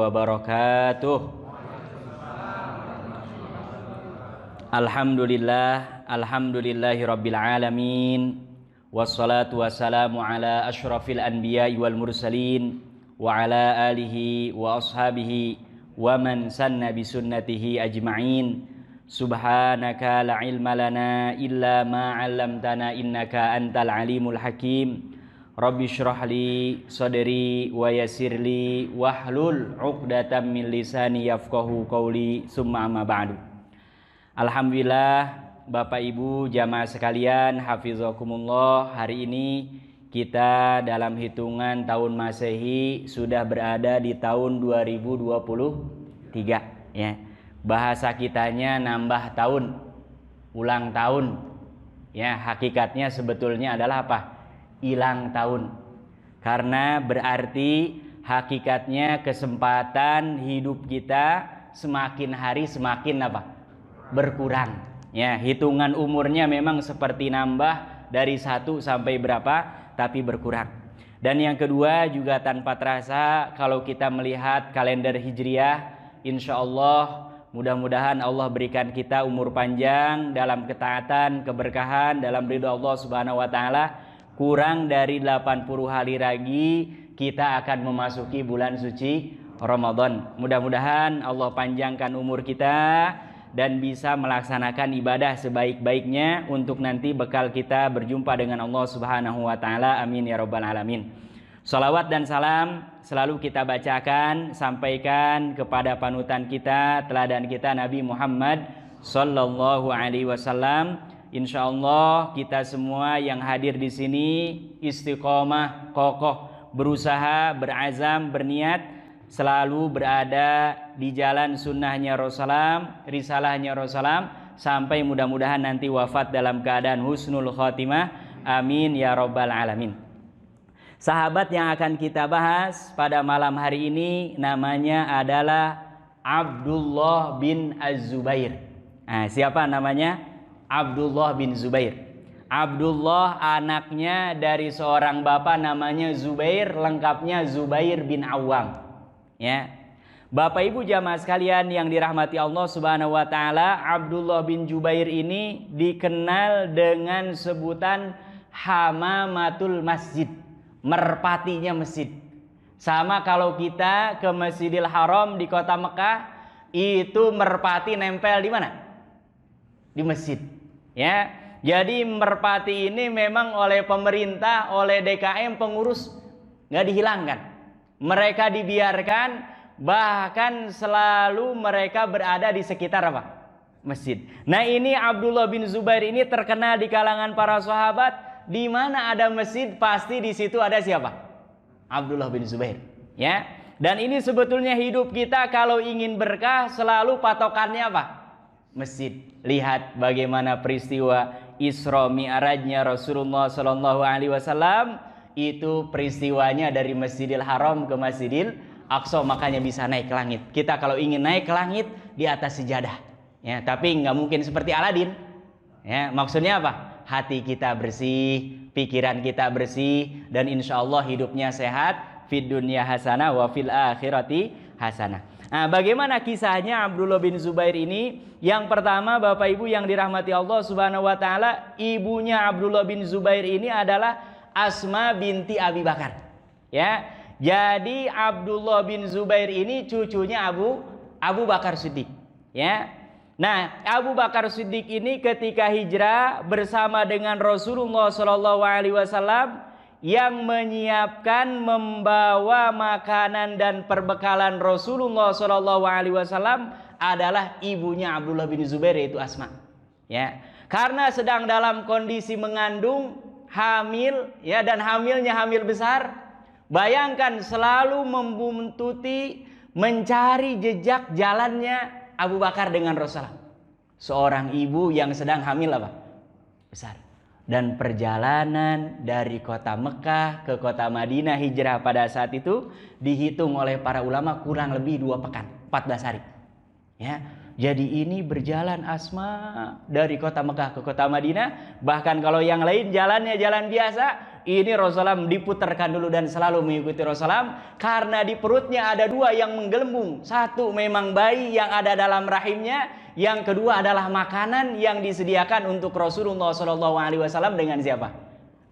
wabarakatuh. Alhamdulillahirabbil alamin. Wassalatu wassalamu ala asyrafil anbiya'i wal mursalin wa ala alihi wa ashabihi wa man sanna bisunnatihi ajma'in. Subhanaka la ilma lana illa ma 'allamtana innaka antal alimul hakim. Rabbi syrah li sadri wa yassir li wahlul 'uqdatam min lisani yafqahu qawli summa amma ba'du. Alhamdulillah Bapak Ibu jamaah sekalian, hafizakumullah, hari ini kita dalam hitungan tahun Masehi sudah berada di tahun 2023 ya. Bahasa kitanya nambah tahun, ulang tahun. Ya, hakikatnya sebetulnya adalah apa? Hilang tahun. Karena berarti hakikatnya kesempatan hidup kita semakin hari semakin apa? Berkurang. Ya, hitungan umurnya memang seperti nambah dari 1 sampai berapa, tapi berkurang. Dan yang kedua juga tanpa terasa kalau kita melihat kalender Hijriah, insya Allah mudah-mudahan Allah berikan kita umur panjang dalam ketaatan, keberkahan, dalam ridho Allah Subhanahu wa taala. Kurang dari 80 hari lagi kita akan memasuki bulan suci Ramadan. Mudah-mudahan Allah panjangkan umur kita dan bisa melaksanakan ibadah sebaik-baiknya untuk nanti bekal kita berjumpa dengan Allah Subhanahu wa taala. Amin ya rabbal alamin. Shalawat dan salam selalu kita bacakan, sampaikan kepada panutan kita, teladan kita Nabi Muhammad sallallahu alaihi wasallam. Insyaallah kita semua yang hadir di sini istiqomah, kokoh, berusaha, berazam, berniat selalu berada di jalan sunnahnya Rasulullah, risalahnya Rasulullah, sampai mudah-mudahan nanti wafat dalam keadaan husnul khotimah. Amin ya rabbal alamin. Sahabat yang akan kita bahas pada malam hari ini namanya adalah Abdullah bin Az-Zubair. Nah, siapa namanya? Abdullah bin Zubair. Abdullah anaknya dari seorang bapak namanya Zubair, lengkapnya Zubair bin Awam. Ya, Bapak Ibu jamaah sekalian yang dirahmati Allah Subhanahu wa taala, Abdullah bin Zubair ini dikenal dengan sebutan hamamatul masjid, merpatinya masjid. Sama kalau kita ke Masjidil Haram di kota Mekah, itu merpati nempel di mana? Di masjid. Ya, jadi merpati ini memang oleh pemerintah, oleh DKM pengurus nggak dihilangkan. Mereka dibiarkan, bahkan selalu mereka berada di sekitar apa? Masjid. Nah, ini Abdullah bin Zubair ini terkenal di kalangan para sahabat. Di mana ada masjid pasti di situ ada siapa? Abdullah bin Zubair. Ya. Dan ini sebetulnya hidup kita kalau ingin berkah selalu patokannya apa? Masjid. Lihat bagaimana peristiwa Isra Mi'rajnya Rasulullah Sallallahu Alaihi Wasallam. Itu peristiwanya dari Masjidil Haram ke Masjidil Aqsa, makanya bisa naik ke langit. Kita kalau ingin naik ke langit di atas sejadah, ya, tapi nggak mungkin seperti Aladin. Ya, maksudnya apa? Hati kita bersih, pikiran kita bersih, dan insya Allah hidupnya sehat. Fid dunya hasanah wa fil akhirati hasanah. Nah, bagaimana kisahnya Abdullah bin Zubair ini? Yang pertama, Bapak Ibu yang dirahmati Allah Subhanahu wa taala, ibunya Abdullah bin Zubair ini adalah Asma binti Abi Bakar. Ya, jadi Abdullah bin Zubair ini cucunya Abu Bakar Siddiq. Ya, nah Abu Bakar Siddiq ini ketika hijrah bersama dengan Rasulullah Shallallahu Alaihi Wasallam yang menyiapkan membawa makanan dan perbekalan Rasulullah Shallallahu Alaihi Wasallam adalah ibunya Abdullah bin Zubair, yaitu Asma. Ya, karena sedang dalam kondisi mengandung, hamil, ya, dan hamilnya hamil besar. Bayangkan selalu membuntuti, mencari jejak jalannya Abu Bakar dengan Rasulullah. Seorang ibu yang sedang hamil apa? Besar. Dan perjalanan dari kota Mekah ke kota Madinah hijrah pada saat itu dihitung oleh para ulama kurang lebih 2 pekan, 14 hari. Ya, jadi ini berjalan Asma dari kota Mekah ke kota Madinah. Bahkan kalau yang lain jalannya jalan biasa, ini Rasulullah diputarkan dulu dan selalu mengikuti Rasulullah karena di perutnya ada dua yang menggelembung. Satu memang bayi yang ada dalam rahimnya, yang kedua adalah makanan yang disediakan untuk Rasulullah SAW dengan siapa?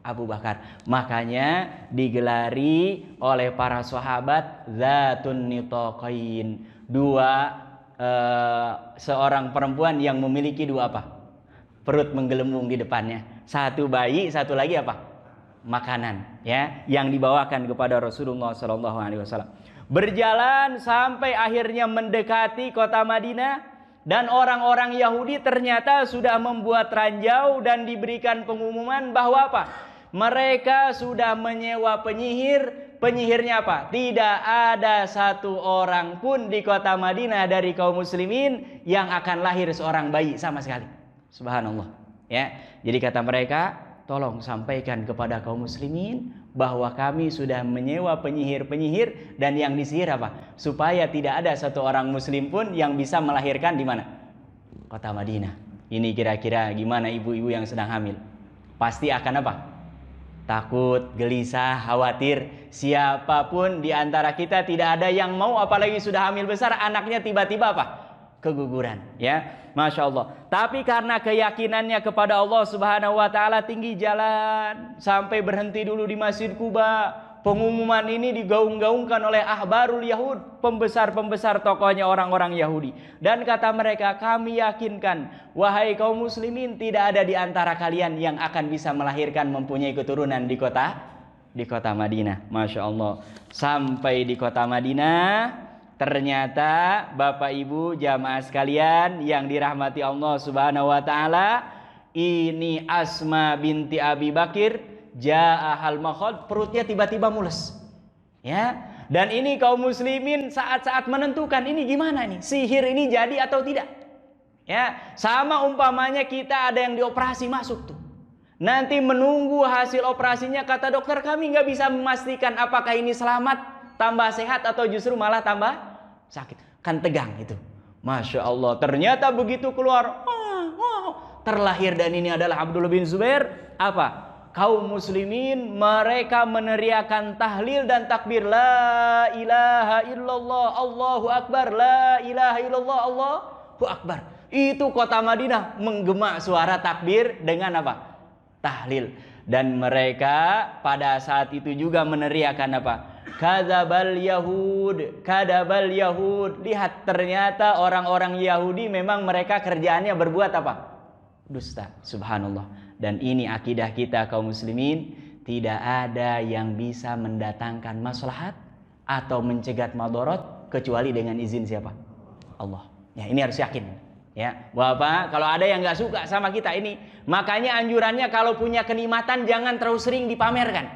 Abu Bakar. Makanya digelari oleh para sahabat Zatun Nitaqain, seorang perempuan yang memiliki dua apa? Perut menggelembung di depannya. Satu bayi, satu lagi apa? Makanan, ya, yang dibawakan kepada Rasulullah SAW. Berjalan sampai akhirnya mendekati kota Madinah, dan orang-orang Yahudi ternyata sudah membuat ranjau dan diberikan pengumuman bahwa apa? Mereka sudah menyewa penyihir. Penyihirnya apa? Tidak ada satu orang pun di kota Madinah dari kaum muslimin yang akan lahir seorang bayi sama sekali. Subhanallah, ya. Jadi kata mereka, tolong sampaikan kepada kaum muslimin bahwa kami sudah menyewa penyihir-penyihir, dan yang disihir apa? Supaya tidak ada satu orang muslim pun yang bisa melahirkan di mana? Kota Madinah. Ini kira-kira gimana ibu-ibu yang sedang hamil? Pasti akan apa? Takut, gelisah, khawatir. Siapapun di antara kita tidak ada yang mau, apalagi sudah hamil besar, anaknya tiba-tiba apa? Keguguran, ya. Masya Allah. Tapi karena keyakinannya kepada Allah Subhanahu wa ta'ala tinggi, jalan sampai berhenti dulu di Masjid Quba. Pengumuman ini digaung-gaungkan oleh ahbarul Yahud, pembesar-pembesar tokohnya orang-orang Yahudi. Dan kata mereka, kami yakinkan, wahai kaum muslimin, tidak ada di antara kalian yang akan bisa melahirkan, mempunyai keturunan di kota Madinah. Masya Allah. Sampai di kota Madinah, ternyata Bapak Ibu jamaah sekalian yang dirahmati Allah Subhanahu wa ta'ala, ini Asma binti Abi Bakir ja'ahal makhad, perutnya tiba-tiba mules, ya. Dan ini kaum muslimin saat-saat menentukan ini gimana nih, sihir ini jadi atau tidak, ya. Sama umpamanya kita ada yang dioperasi masuk tuh, nanti menunggu hasil operasinya, kata dokter kami nggak bisa memastikan apakah ini selamat, tambah sehat, atau justru malah tambah sakit, kan tegang itu. Masya Allah, ternyata begitu keluar, terlahir, dan ini adalah Abdullah bin Zubair, apa? Kaum muslimin mereka meneriakan tahlil dan takbir, la ilaha illallah Allahu akbar, la ilaha illallah Allahu akbar. Itu kota Madinah menggema suara takbir dengan apa? Tahlil. Dan mereka pada saat itu juga meneriakan apa? Kadzabal Yahud, kadabal Yahud. Lihat, ternyata orang-orang Yahudi memang mereka kerjaannya berbuat apa? Dusta. Subhanallah. Dan ini akidah kita kaum muslimin, tidak ada yang bisa mendatangkan maslahat atau mencegat madarat kecuali dengan izin siapa? Allah. Ya, ini harus yakin, ya. Bapak, kalau ada yang nggak suka sama kita ini, makanya anjurannya kalau punya kenikmatan jangan terlalu sering dipamerkan.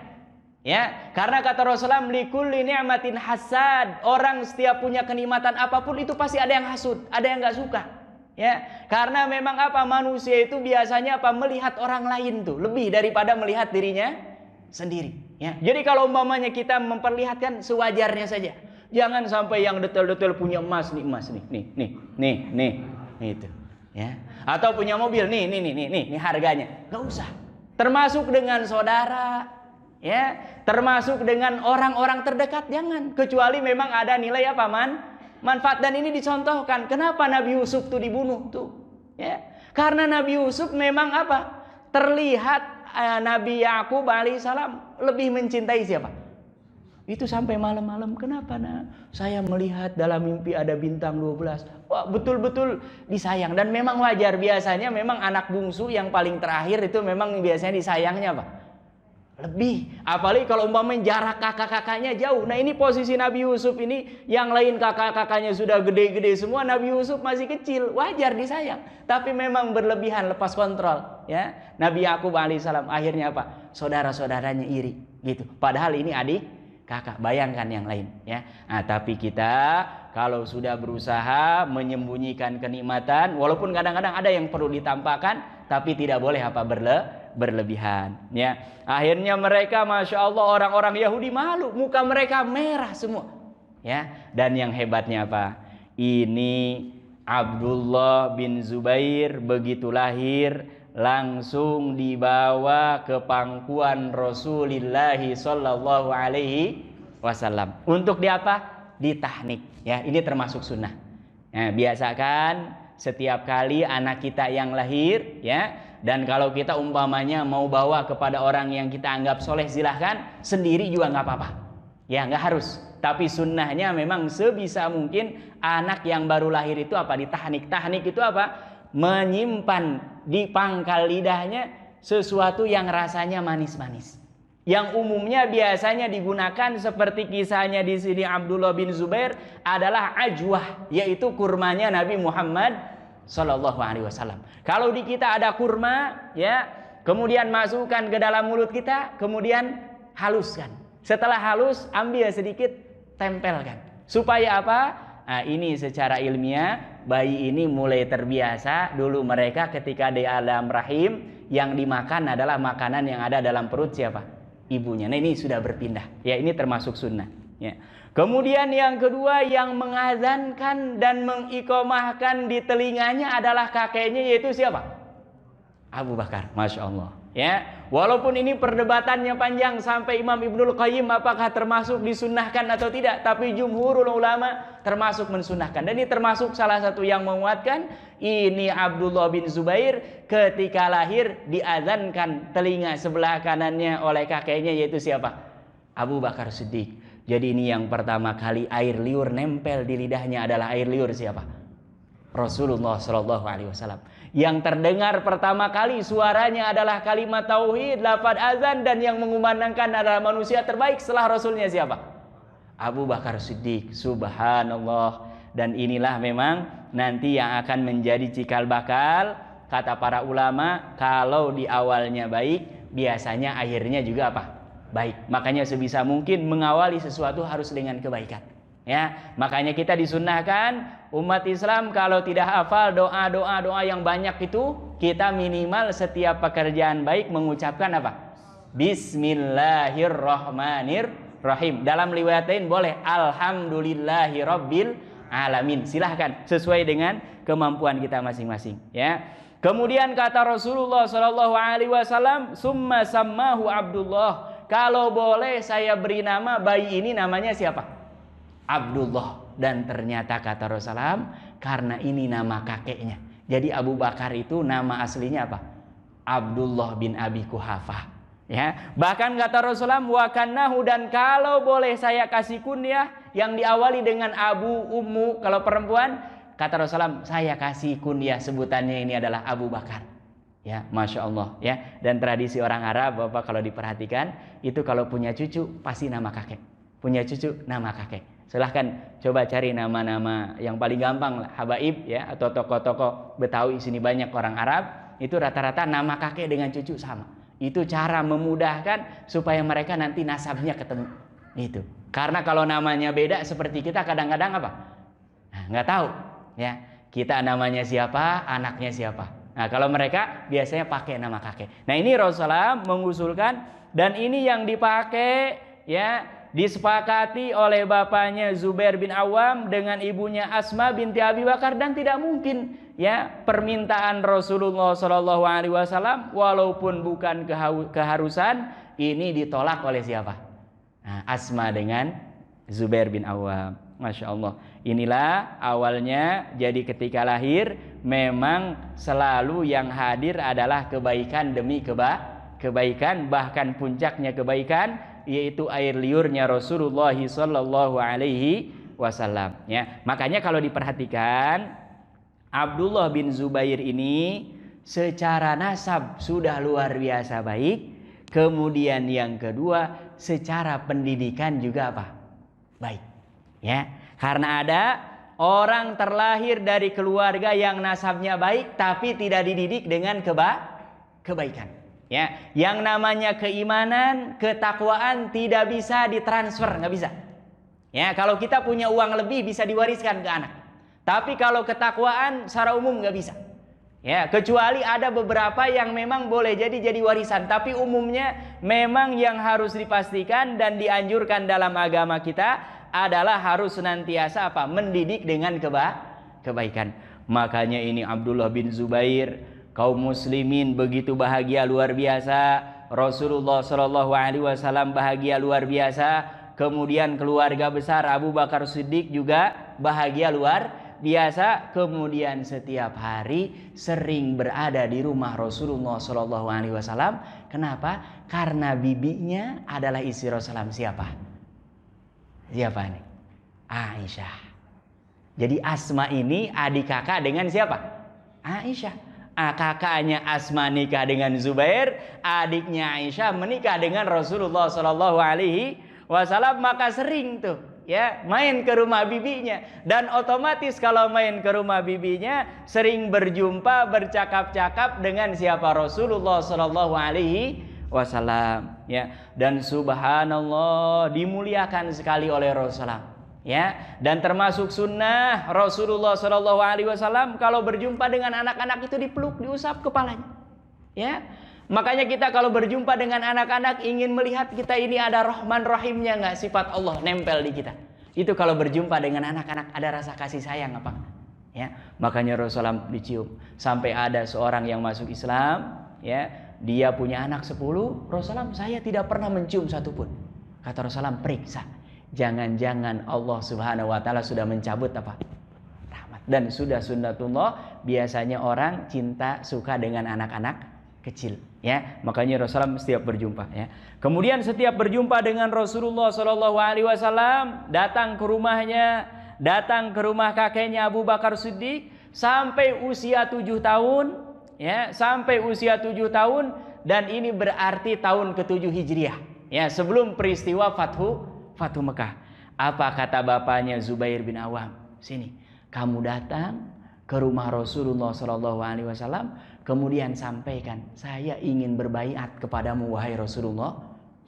Ya, karena kata Rasulullah, likulli ni'matin hasad. Orang setiap punya kenikmatan apapun itu pasti ada yang hasud, ada yang nggak suka. Ya, karena memang apa, manusia itu biasanya apa, melihat orang lain tuh lebih daripada melihat dirinya sendiri. Ya, jadi kalau umpamanya kita memperlihatkan sewajarnya saja, jangan sampai yang detail-detail punya emas nih, itu. Ya, atau punya mobil nih harganya, nggak usah. Termasuk dengan saudara, ya, termasuk dengan orang-orang terdekat, jangan. Kecuali memang ada nilai apa, manfaat. Dan ini dicontohkan kenapa Nabi Yusuf tuh dibunuh tuh, ya, karena Nabi Yusuf memang apa, terlihat Nabi Yakub alaihissalam lebih mencintai siapa? Itu sampai malam-malam, kenapa saya melihat dalam mimpi ada bintang 12. Wah, betul-betul disayang. Dan memang wajar, biasanya memang anak bungsu yang paling terakhir itu memang biasanya disayangnya apa? Lebih, apalagi kalau umpamanya jarak kakak-kakaknya jauh. Nah, ini posisi Nabi Yusuf ini, yang lain kakak-kakaknya sudah gede-gede semua, Nabi Yusuf masih kecil, wajar disayang. Tapi memang berlebihan, lepas kontrol, ya. Nabi Yakub alaihissalam akhirnya apa? Saudara-saudaranya iri, gitu. Padahal ini adik kakak, bayangkan yang lain, ya. Nah, tapi kita kalau sudah berusaha menyembunyikan kenikmatan, walaupun kadang-kadang ada yang perlu ditampakkan, tapi tidak boleh apa, berlebihan, ya. Akhirnya mereka, masya Allah, orang-orang Yahudi malu, muka mereka merah semua, ya. Dan yang hebatnya apa? Ini Abdullah bin Zubair begitu lahir langsung dibawa ke pangkuan Rasulullah sallallahu alaihi wasallam. Untuk di apa? Ditahnik. Ya, ini termasuk sunnah. Nah, biasakan setiap kali anak kita yang lahir, ya, dan kalau kita umpamanya mau bawa kepada orang yang kita anggap soleh, silahkan. Sendiri juga nggak apa-apa. Ya, nggak harus. Tapi sunnahnya memang sebisa mungkin anak yang baru lahir itu apa? Ditahnik. Tahnik itu apa? Menyimpan di pangkal lidahnya sesuatu yang rasanya manis-manis. Yang umumnya biasanya digunakan seperti kisahnya di sini Abdullah bin Zubair adalah ajwah, yaitu kurmanya Nabi Muhammad sallallahu alaihi wasallam. Kalau di kita ada kurma, ya, kemudian masukkan ke dalam mulut kita, kemudian haluskan. Setelah halus, ambil sedikit, tempelkan. Supaya apa? Nah, ini secara ilmiah, bayi ini mulai terbiasa. Dulu mereka ketika di alam rahim, yang dimakan adalah makanan yang ada dalam perut siapa? Ibunya. Nah, ini sudah berpindah. Ya, ini termasuk sunnah. Ya. Kemudian yang kedua, yang mengazankan dan mengikomahkan di telinganya adalah kakeknya, yaitu siapa? Abu Bakar. Masya Allah. Ya, walaupun ini perdebatannya panjang sampai Imam Ibnul Qayyim apakah termasuk disunnahkan atau tidak, tapi jumhurul ulama termasuk mensunnahkan. Dan ini termasuk salah satu yang menguatkan. Ini Abdullah bin Zubair ketika lahir diazankan telinga sebelah kanannya oleh kakeknya, yaitu siapa? Abu Bakar Siddiq. Jadi ini yang pertama kali air liur nempel di lidahnya adalah air liur siapa? Rasulullah Shallallahu Alaihi Wasallam. Yang terdengar pertama kali suaranya adalah kalimat tauhid, lafaz azan, dan yang mengumandangkan adalah manusia terbaik setelah Rasulnya siapa? Abu Bakar Siddiq. Subhanallah. Dan inilah memang nanti yang akan menjadi cikal bakal, kata para ulama, kalau di awalnya baik, biasanya akhirnya juga apa? Baik. Makanya sebisa mungkin mengawali sesuatu harus dengan kebaikan. Ya, makanya kita disunnahkan umat Islam kalau tidak hafal doa yang banyak itu, kita minimal setiap pekerjaan baik mengucapkan apa? Bismillahirrahmanirrahim. Dalam riwayat lain boleh alhamdulillahirabbil alamin. Silahkan sesuai dengan kemampuan kita masing-masing. Ya. Kemudian kata Rasulullah Shallallahu Alaihi Wasallam, summa sammahu Abdullah. Kalau boleh saya beri nama bayi ini namanya siapa? Abdullah. Dan ternyata kata Rasulullah, karena ini nama kakeknya. Jadi Abu Bakar itu nama aslinya apa? Abdullah bin Abi Kuhafah. Ya, bahkan kata Rasulullah, wa kannahu, dan kalau boleh saya kasih kunyah yang diawali dengan Abu, Ummu, kalau perempuan, kata Rasulullah, saya kasih kunyah sebutannya ini adalah Abu Bakar. Ya, Masya Allah. Ya, dan tradisi orang Arab, Bapak kalau diperhatikan, itu kalau punya cucu pasti nama kakek. Punya cucu nama kakek. Silahkan coba cari nama-nama yang paling gampang lah, habaib ya, atau tokoh-tokoh Betawi. Sini banyak orang Arab, itu rata-rata nama kakek dengan cucu sama. Itu cara memudahkan supaya mereka nanti nasabnya ketemu. Itu. Karena kalau namanya beda seperti kita kadang-kadang apa? Nah, nggak tahu. Ya, kita namanya siapa, anaknya siapa. Nah, kalau mereka biasanya pakai nama kakek. Nah, ini Rasulullah mengusulkan, dan ini yang dipakai ya, disepakati oleh bapaknya Zubair bin Awam dengan ibunya Asma binti Abi Bakar, dan tidak mungkin ya permintaan Rasulullah Shallallahu Alaihi Wasallam walaupun bukan keharusan ini ditolak oleh siapa? Nah, Asma dengan Zubair bin Awam. Masya Allah. Inilah awalnya. Jadi ketika lahir memang selalu yang hadir adalah kebaikan demi kebaikan, bahkan puncaknya kebaikan yaitu air liurnya Rasulullah Sallallahu Alaihi Wasallam. Ya, makanya kalau diperhatikan Abdullah bin Zubair ini secara nasab sudah luar biasa baik. Kemudian yang kedua, secara pendidikan juga apa? Baik. Ya, karena ada orang terlahir dari keluarga yang nasabnya baik tapi tidak dididik dengan kebaikan. Ya, yang namanya keimanan, ketakwaan tidak bisa ditransfer, nggak bisa. Ya, kalau kita punya uang lebih bisa diwariskan ke anak. Tapi kalau ketakwaan secara umum nggak bisa. Ya, kecuali ada beberapa yang memang boleh jadi warisan, tapi umumnya memang yang harus dipastikan dan dianjurkan dalam agama kita adalah harus senantiasa apa? Mendidik dengan kebaikan. Makanya ini Abdullah bin Zubair kaum muslimin begitu bahagia luar biasa, Rasulullah Shallallahu Alaihi Wasallam bahagia luar biasa, kemudian keluarga besar Abu Bakar Siddiq juga bahagia luar biasa, kemudian setiap hari sering berada di rumah Rasulullah Shallallahu Alaihi Wasallam. Kenapa? Karena bibinya adalah istri Rasulullah. Siapa nih? Aisyah. Jadi Asma ini adik kakak dengan siapa? Aisyah. Kakaknya Asma nikah dengan Zubair, adiknya Aisyah menikah dengan Rasulullah Shallallahu Alaihi Wasallam. Maka sering tuh ya main ke rumah bibinya, dan otomatis kalau main ke rumah bibinya sering berjumpa, bercakap-cakap dengan siapa? Rasulullah Shallallahu Alaihi Wasallam. Ya, dan subhanallah dimuliakan sekali oleh Rasulullah. Ya, dan termasuk sunnah Rasulullah Shallallahu Alaihi Wasallam kalau berjumpa dengan anak-anak itu dipeluk, diusap kepalanya. Ya, makanya kita kalau berjumpa dengan anak-anak ingin melihat kita ini ada Rahman Rahimnya nggak, sifat Allah nempel di kita. Itu kalau berjumpa dengan anak-anak ada rasa kasih sayang apa? Ya, makanya Rasulullah dicium. Sampai ada seorang yang masuk Islam, ya, dia punya anak 10. Rasulullah, saya tidak pernah mencium satupun. Kata Rasulullah, periksa. Jangan-jangan Allah Subhanahu wa taala sudah mencabut apa? Rahmat. Dan sudah sunnatullah, biasanya orang cinta suka dengan anak-anak kecil, ya. Makanya Rasulullah setiap berjumpa, ya. Kemudian setiap berjumpa dengan Rasulullah Shallallahu Alaihi Wasallam, datang ke rumahnya, datang ke rumah kakeknya Abu Bakar Siddiq sampai usia 7 tahun, ya, sampai usia 7 tahun, dan ini berarti tahun ke-7 Hijriah, ya, sebelum peristiwa Fathu Mekah. Apa kata bapaknya Zubair bin Awam? Sini, kamu datang ke rumah Rasulullah Shallallahu Alaihi Wasallam, kemudian sampaikan, saya ingin berbaiat kepadamu wahai Rasulullah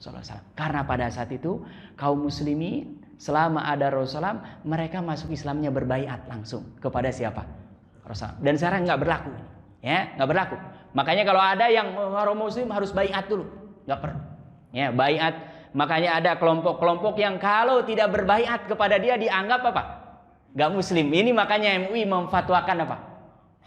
Sallallahu Alaihi Wasallam. Karena pada saat itu kaum muslimin selama ada Rasulullah, mereka masuk Islamnya berbaiat langsung kepada siapa? Rasulullah. Dan sekarang nggak berlaku, ya, nggak berlaku. Makanya kalau ada yang orang muslim harus baiat dulu, nggak perlu, ya, baiat. Makanya ada kelompok-kelompok yang kalau tidak berbaiat kepada dia dianggap apa? Gak muslim. Ini makanya MUI memfatwakan apa?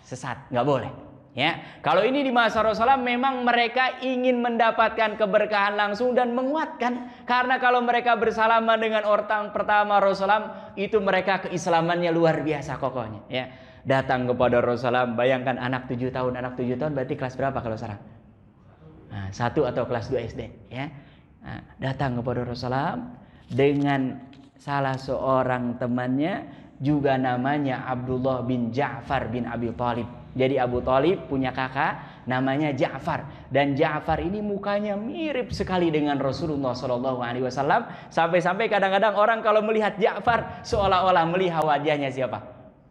Sesat, gak boleh. Ya, kalau ini di masa Rasulullah memang mereka ingin mendapatkan keberkahan langsung dan menguatkan. Karena kalau mereka bersalaman dengan orang pertama Rasulullah, itu mereka keislamannya luar biasa kokohnya. Ya, datang kepada Rasulullah, bayangkan anak 7 tahun, berarti kelas berapa kalau sekarang? Nah, 1 atau kelas 2 SD, ya. Nah, datang kepada Rasulullah dengan salah seorang temannya juga namanya Abdullah bin Ja'far bin Abi Thalib. Jadi Abu Thalib punya kakak namanya Ja'far, dan Ja'far ini mukanya mirip sekali dengan Rasulullah Shallallahu Alaihi Wasallam, sampai-sampai kadang-kadang orang kalau melihat Ja'far seolah-olah melihat wajahnya siapa?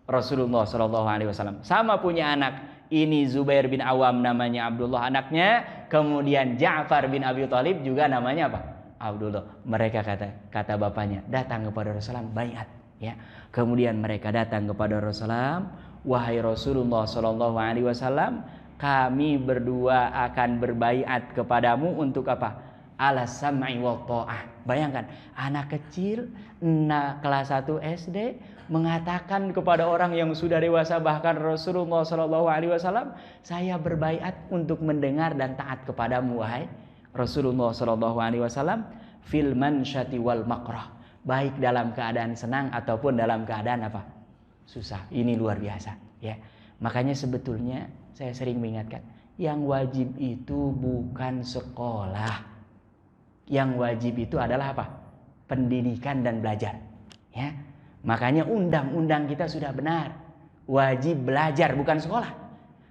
Rasulullah Shallallahu Alaihi Wasallam. Sama punya anak. Ini Zubair bin Awam namanya Abdullah anaknya, kemudian Ja'far bin Abi Thalib juga namanya apa? Abdullah. Mereka kata bapaknya, datang kepada Rasulullah baiat, ya. Kemudian mereka datang kepada Rasulullah, wahai Rasulullah Shallallahu Alaihi Wasallam, kami berdua akan berbaiat kepadamu untuk apa? Ala sam'i wa ta'ah. Bayangkan, anak kecil kelas 1 SD mengatakan kepada orang yang sudah dewasa, bahkan Rasulullah Shallallahu Alaihi Wasallam, saya berbaiat untuk mendengar dan taat kepadamu wahai Rasulullah Shallallahu Alaihi Wasallam, fil mansyati wal makrah, baik dalam keadaan senang ataupun dalam keadaan apa? Susah. Ini luar biasa, ya. Makanya sebetulnya saya sering mengingatkan, yang wajib itu bukan sekolah, yang wajib itu adalah apa? Pendidikan dan belajar, ya. Makanya undang-undang kita sudah benar, wajib belajar bukan sekolah.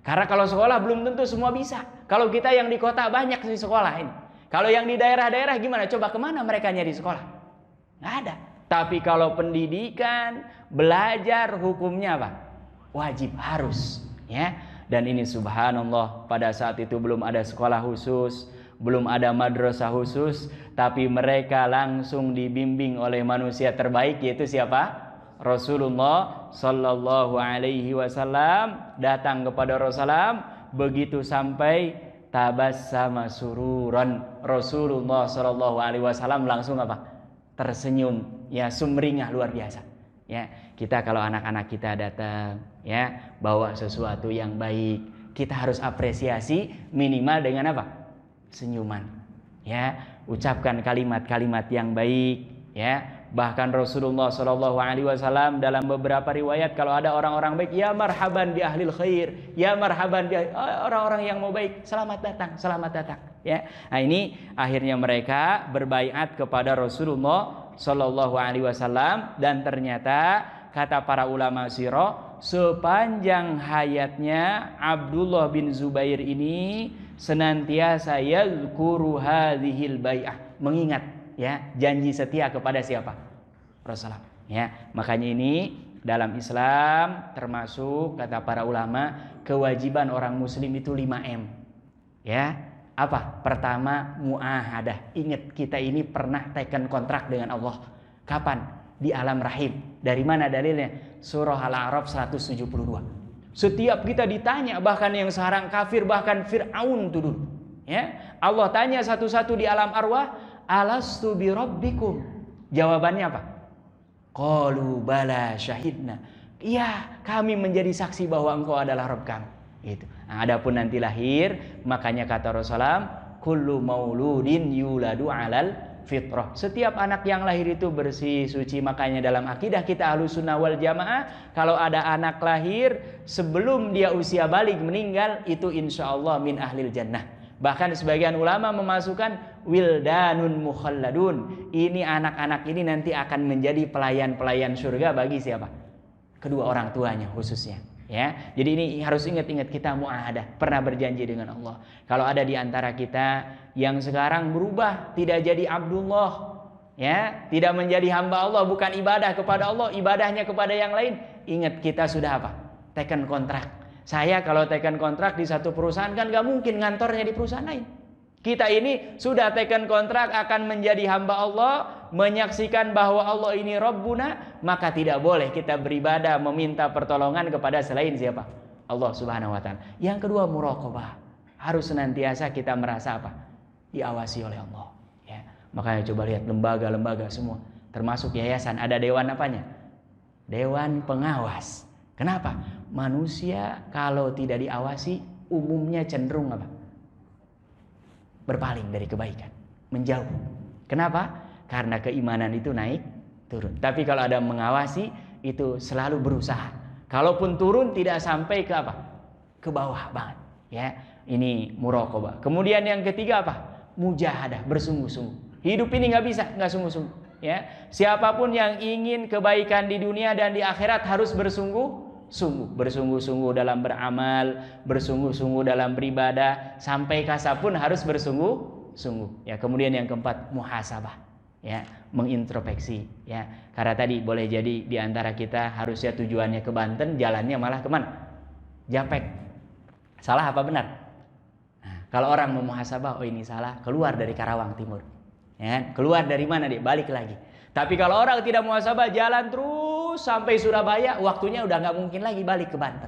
Karena kalau sekolah belum tentu semua bisa. Kalau kita yang di kota banyak sih sekolah ini. Kalau yang di daerah-daerah gimana? Coba kemana mereka nyari sekolah? Nggak ada. Tapi kalau pendidikan, belajar, hukumnya apa? Wajib, harus, ya. Dan ini subhanallah, pada saat itu belum ada sekolah khusus, belum ada madrasah khusus, tapi mereka langsung dibimbing oleh manusia terbaik, yaitu siapa? Rasulullah Sallallahu Alaihi Wasallam. Datang kepada Rasulullah, begitu sampai tabassama sururan, Rasulullah Sallallahu Alaihi Wasallam langsung apa? Tersenyum, ya, sumringah luar biasa. Ya, kita kalau anak-anak kita datang, ya, bawa sesuatu yang baik, kita harus apresiasi minimal dengan apa? Senyuman. Ya, ucapkan kalimat-kalimat yang baik, ya. Bahkan Rasulullah SAW dalam beberapa riwayat kalau ada orang-orang baik, ya marhaban bi ahlil khair, ya marhaban bi orang-orang yang mau baik, selamat datang, ya. Nah, ini akhirnya mereka berbaiat kepada Rasulullah SAW dan ternyata kata para ulama sirah, sepanjang hayatnya Abdullah bin Zubair ini senantiasa yazkuru hadhil bai'ah, mengingat ya janji setia kepada siapa? Rasulullah. Ya, makanya ini dalam Islam termasuk kata para ulama kewajiban orang muslim itu 5M. Ya, apa? Pertama, muahadah. Ingat, kita ini pernah taken kontrak dengan Allah. Kapan? Di alam rahim. Dari mana dalilnya? Surah Al-A'raf 172. Setiap kita ditanya, bahkan yang sekarang kafir, bahkan Fir'aun itu dulu, ya, Allah tanya satu-satu di alam arwah, alastu bi rabbikum. Jawabannya apa? Qalu bala syahidna. Iya, kami menjadi saksi bahwa engkau adalah Rabb kami. Itu. Nah, adapun nanti lahir, makanya kata Rasulullah, kullu mauludin yuladu alal fitrah. Setiap anak yang lahir itu bersih, suci. Makanya dalam akidah kita Ahlussunnah wal Jamaah, kalau ada anak lahir sebelum dia usia balik meninggal, itu insya Allah min ahlil jannah. Bahkan sebagian ulama memasukkan wildanun mukhalladun. Ini anak-anak ini nanti akan menjadi pelayan-pelayan surga bagi siapa? Kedua orang tuanya khususnya. Ya, jadi ini harus ingat-ingat kita muahadah, pernah berjanji dengan Allah. Kalau ada di antara kita yang sekarang berubah, tidak jadi Abdullah, ya, tidak menjadi hamba Allah, bukan ibadah kepada Allah, ibadahnya kepada yang lain. Ingat, kita sudah apa? Taken kontrak. Saya kalau taken kontrak di satu perusahaan kan gak mungkin ngantornya di perusahaan lain. Kita ini sudah taken kontrak akan menjadi hamba Allah, menyaksikan bahwa Allah ini Rabbuna, maka tidak boleh kita beribadah meminta pertolongan kepada selain siapa? Allah Subhanahu wa taala. Yang kedua, muraqabah. Harus senantiasa kita merasa apa? Diawasi oleh Allah, ya. Makanya coba lihat lembaga-lembaga semua, termasuk yayasan, ada dewan apanya? Dewan pengawas. Kenapa? Manusia kalau tidak diawasi umumnya cenderung apa? Berpaling dari kebaikan, menjauh. Kenapa? Karena keimanan itu naik turun. Tapi kalau ada mengawasi, itu selalu berusaha. Kalaupun turun tidak sampai ke apa? Ke bawah banget. Ya, ini muraqabah. Kemudian yang ketiga apa? Mujahadah, bersungguh-sungguh. Hidup ini nggak bisa nggak sungguh-sungguh. Ya, siapapun yang ingin kebaikan di dunia dan di akhirat harus bersungguh-sungguh dalam beramal, bersungguh-sungguh dalam beribadah, sampai kasar pun harus bersungguh-sungguh. Ya, kemudian yang keempat, muhasabah, ya, mengintrospeksi, ya. Karena tadi boleh jadi di antara kita harusnya tujuannya ke Banten, jalannya malah kemana? Japek. Salah apa benar? Nah, kalau orang mau muhasabah, oh ini salah, keluar dari Karawang Timur, ya, keluar dari mana dia? Balik lagi. Tapi kalau orang tidak muhasabah, jalan terus sampai Surabaya, waktunya udah nggak mungkin lagi balik ke Banten.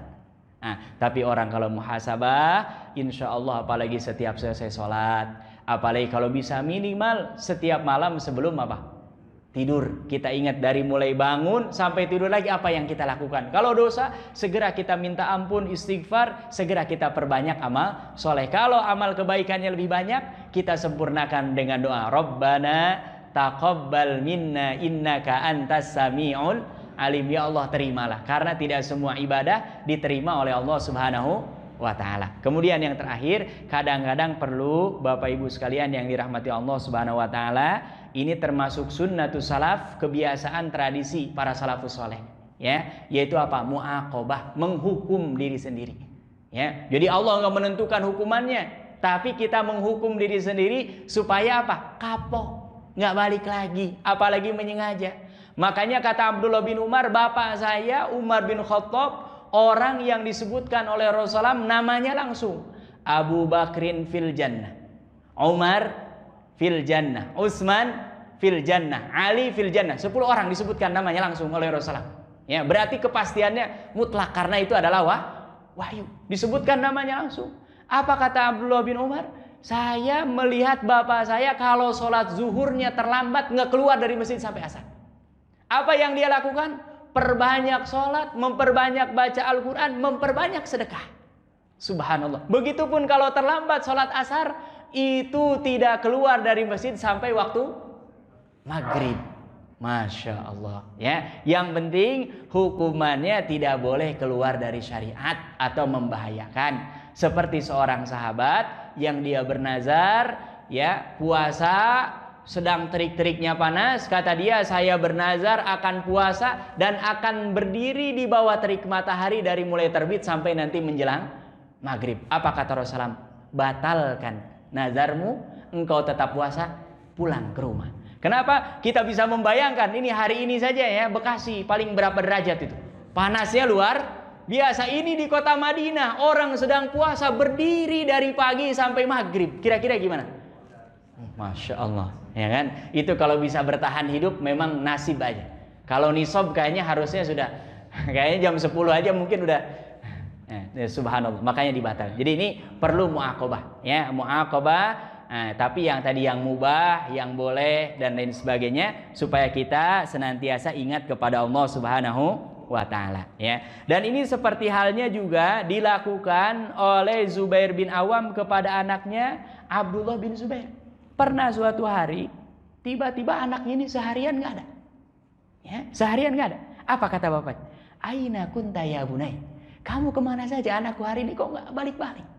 Nah, tapi orang kalau muhasabah, insya Allah, apalagi setiap selesai sholat, apalagi kalau bisa minimal setiap malam sebelum apa? Tidur. Kita ingat dari mulai bangun sampai tidur lagi apa yang kita lakukan. Kalau dosa, segera kita minta ampun, istighfar, segera kita perbanyak amal soleh. Kalau amal kebaikannya lebih banyak, kita sempurnakan dengan doa Rabbana taqabbal minna innaka antas sami'ul alim. Ya Allah, terimalah, karena tidak semua ibadah diterima oleh Allah Subhanahu wa taala. Kemudian yang terakhir, kadang-kadang perlu Bapak Ibu sekalian yang dirahmati Allah Subhanahu wa taala, ini termasuk sunnatus salaf, kebiasaan tradisi para salafus saleh, ya, yaitu apa? Muaqabah, menghukum diri sendiri, ya. Jadi Allah enggak menentukan hukumannya, tapi kita menghukum diri sendiri supaya apa? Kapok, nggak balik lagi, apalagi menyengaja. Makanya kata Abdullah bin Umar, bapak saya Umar bin Khattab, orang yang disebutkan oleh Rasulullah namanya langsung, Abu Bakrin fil jannah, Umar fil jannah, Utsman fil jannah, Ali fil jannah. 10 orang disebutkan namanya langsung oleh Rasulullah. Ya, berarti kepastiannya mutlak karena itu adalah wahyu. Disebutkan namanya langsung. Apa kata Abdullah bin Umar? Saya melihat bapak saya kalau sholat zuhurnya terlambat, nggak keluar dari masjid sampai asar. Apa yang dia lakukan? Perbanyak sholat, memperbanyak baca Al-Quran, memperbanyak sedekah. Subhanallah. Begitupun kalau terlambat sholat asar, itu tidak keluar dari masjid sampai waktu maghrib. Masya Allah. Ya, yang penting hukumannya tidak boleh keluar dari syariat atau membahayakan. Seperti seorang sahabat yang dia bernazar, ya, puasa sedang terik-teriknya panas, kata dia, saya bernazar akan puasa dan akan berdiri di bawah terik matahari dari mulai terbit sampai nanti menjelang maghrib. Apa kata Rasulullah? Batalkan nazarmu, engkau tetap puasa, pulang ke rumah. Kenapa? Kita bisa membayangkan, ini hari ini saja ya, Bekasi paling berapa derajat itu? Panasnya luar biasa. Ini di kota Madinah, orang sedang puasa berdiri dari pagi sampai maghrib. Kira-kira gimana? Masya Allah, ya kan? Itu kalau bisa bertahan hidup memang nasib aja. Kalau nisab kayaknya harusnya sudah, kayaknya jam 10 aja mungkin udah. Subhanallah, makanya dibatalkan. Jadi ini perlu mu'aqabah, ya, mu'aqabah. Tapi yang tadi yang mubah, yang boleh dan lain sebagainya, supaya kita senantiasa ingat kepada Allah Subhanahu wa ta'ala, ya. Dan ini seperti halnya juga dilakukan oleh Zubair bin Awam kepada anaknya Abdullah bin Zubair. Pernah suatu hari tiba-tiba anaknya ini seharian nggak ada, ya, seharian nggak ada. Apa kata bapak? Aina kunta ya bunai, kamu kemana saja anakku hari ini kok nggak balik-balik?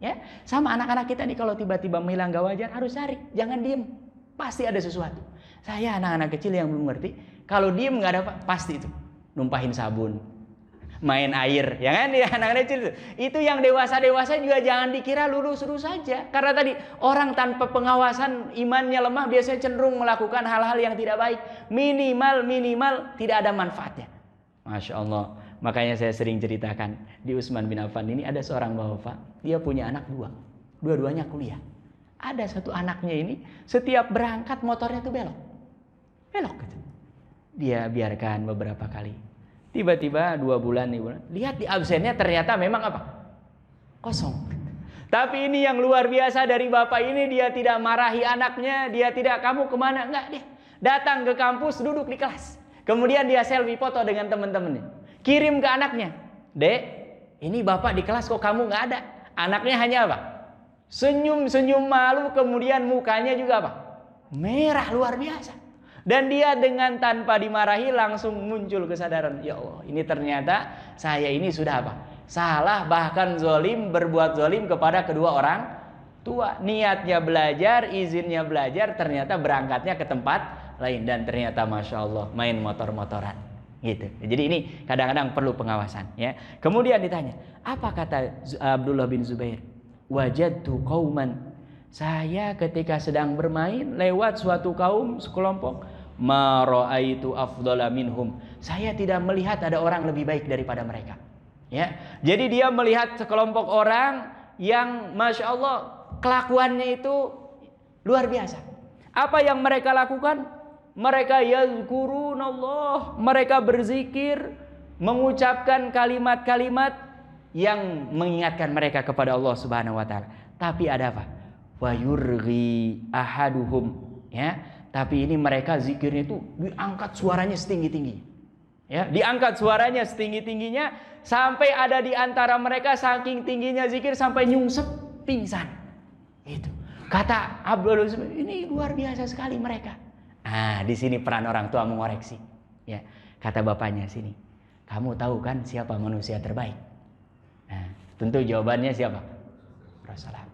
Ya, sama anak-anak kita nih kalau tiba-tiba menghilang gak wajar harus cari, jangan diem, pasti ada sesuatu. Saya anak-anak kecil yang belum ngerti, kalau diem nggak ada apa, pasti itu numpahin sabun, main air, ya kan? Ya, anak-anak kecil itu yang dewasa juga jangan dikira lurus-lurus saja, karena tadi orang tanpa pengawasan imannya lemah biasanya cenderung melakukan hal-hal yang tidak baik, minimal tidak ada manfaatnya. Masya Allah. Makanya saya sering ceritakan di Utsman bin Affan ini ada seorang bapak, dia punya anak dua-duanya kuliah. Ada satu anaknya ini setiap berangkat motornya tuh belok gitu. Dia biarkan beberapa kali. Tiba-tiba 2 bulan nih, lihat di absennya ternyata memang apa? Kosong. Tapi ini yang luar biasa dari bapak ini, dia tidak marahi anaknya, dia tidak kamu kemana, enggak, dia datang ke kampus, duduk di kelas. Kemudian dia selfie foto dengan teman-temannya. Kirim ke anaknya, Dek, ini bapak di kelas kok kamu nggak ada. Anaknya hanya apa? Senyum malu, kemudian mukanya juga apa? Merah luar biasa. Dan dia dengan tanpa dimarahi langsung muncul kesadaran, ya Allah, ini ternyata saya ini sudah apa? Salah, bahkan zolim, berbuat zolim kepada kedua orang tua. Niatnya belajar, izinnya belajar, ternyata berangkatnya ke tempat lain. Dan ternyata Masya Allah main motor-motoran. Gitu. Jadi ini kadang-kadang perlu pengawasan, ya. Kemudian ditanya, apa kata Abdullah bin Zubair? Wajadtu qauman, saya ketika sedang bermain lewat suatu kaum sekelompok, ma raaitu afdhala minhum, saya tidak melihat ada orang lebih baik daripada mereka, ya. Jadi dia melihat sekelompok orang yang Masya Allah kelakuannya itu luar biasa. Apa yang mereka lakukan? Mereka yazkurunallah, mereka berzikir, mengucapkan kalimat-kalimat yang mengingatkan mereka kepada Allah Subhanahu wa taala. Tapi ada apa? Wa yurghi ahaduhum, ya. Tapi ini mereka zikirnya itu diangkat suaranya setinggi-tingginya. Ya, diangkat suaranya setinggi-tingginya sampai ada di antara mereka saking tingginya zikir sampai nyungsep pingsan. Itu. Kata Abdullah, ini luar biasa sekali mereka. Di sini peran orang tua mengoreksi. Ya, kata bapaknya sini, kamu tahu kan siapa manusia terbaik? Nah, tentu jawabannya siapa? Rasulullah.